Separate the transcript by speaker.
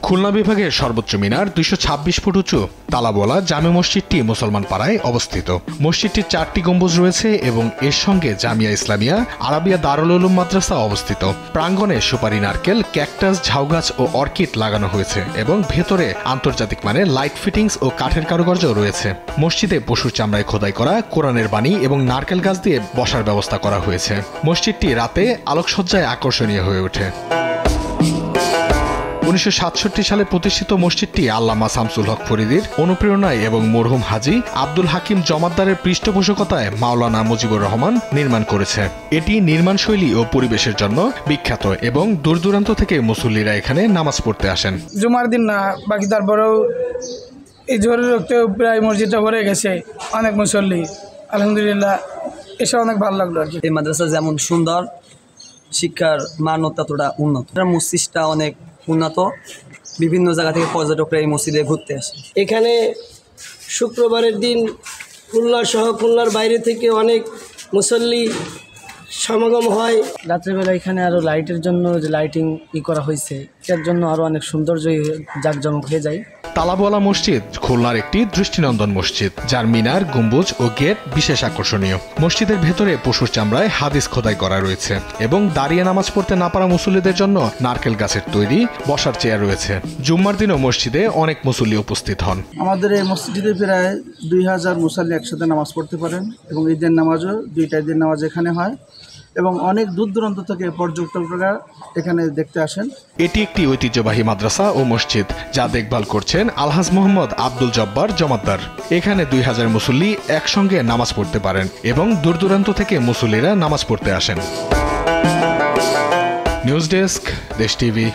Speaker 1: খুলনা বিভাগের সর্বোচ্চ মিনার 226 ফুট উঁচু তালাবলা জামে মসজিদটি মুসলমান পাড়ায় অবস্থিত। মসজিদটির 4টি গম্বুজ রয়েছে এবং এর সঙ্গে জামিয়া ইসলামিয়া আরাবিয়া দারুল উলুম মাদ্রাসা অবস্থিত। প্রাঙ্গণে সুপারি নারকেল, ক্যাকটাস, ঝাউগাছ ও অর্কিড লাগানো হয়েছে এবং ভেতরে আন্তর্জাতিক মানের লাইট ফিটিংস ও কাঠের কারুকার্য রয়েছে। মসজিদে পশুর চামড়ায় খোদাই করা কোরআনের বাণী এবং নারকেল গাছ দিয়ে বসার ব্যবস্থা করা হয়েছে। মসজিদটি রাতে আলোকসজ্জায় আকর্ষণীয় হয়ে ওঠে। 1967 সালে প্রতিষ্ঠিত মসজিদটি আল্লামা শামসুল হক ফরিদির অনুপ্রেরণায় এবং মরহুম হাজী আব্দুল হাকিম জমাদ্দারের পৃষ্ঠপোষকতায় মাওলানা মুজিবুর রহমান নির্মাণ করেছে। এটি নির্মাণশৈলী ও পরিবেশের জন্য বিখ্যাত এবং দূর দূরান্ত থেকে মুসল্লিরা এখানে নামাজ পড়তে আসেন।
Speaker 2: জুমার দিন না, বাকি তারপরেও এই জোরে রক্তেও প্রায় মসজিদটা ভরে গেছে, অনেক মুসল্লি। আলহামদুলিল্লাহ, এসে অনেক ভালো লাগলো আর কি।
Speaker 3: এই মাদ্রাসা যেমন সুন্দর, শিক্ষার মান ততটা উন্নত। মসজিদটা অনেক উন্নত, বিভিন্ন জায়গা থেকে পর্যটকরা এই মসজিদে ঘুরতে আসে।
Speaker 4: এখানে শুক্রবারের দিন খুলনা সহ খুলনার বাইরে থেকে অনেক মুসল্লি সমাগম হয়।
Speaker 5: রাত্রেবেলা এখানে আরও লাইটের জন্য যে লাইটিং করা হয়েছে, এর জন্য আরও অনেক সৌন্দর্য জাঁকজমক হয়ে যায়।
Speaker 1: তালাবওয়ালা মসজিদ খুলনার একটি দৃষ্টিনন্দন মসজিদ, যার মিনার, গম্বুজ ও গেট বিশেষ আকর্ষণীয়। মসজিদের ভেতরে পশুর চামড়ায় হাদিস খোদাই করা রয়েছে এবং দাঁড়িয়ে নামাজ পড়তে না পারা মুসল্লিদের জন্য নারকেল গাছের তৈরি বসার চেয়ার রয়েছে। জুম্মার দিনও মসজিদে অনেক মুসল্লি উপস্থিত হন।
Speaker 6: আমাদের এই মসজিদে প্রায় 2000 মুসল্লি একসাথে নামাজ পড়তে পারেন এবং ঈদের নামাজও 2টা ঈদের নামাজ এখানে হয় এবং অনেক দূর দূরান্ত থেকে পর্যটকরা এখানে দেখতে আসেন।
Speaker 1: এটি একটি ঐতিহ্যবাহী মাদ্রাসা ও মসজিদ যা দেখভাল করছেন আলহাজ মোহাম্মদ আব্দুল জব্বার জমাদ্দার। এখানে 2000 মুসল্লি একসঙ্গে নামাজ পড়তে পারেন এবং দূর দূরান্ত থেকে মুসল্লিরা নামাজ পড়তে আসেন। নিউজ ডেস্ক, দেশ টিভি।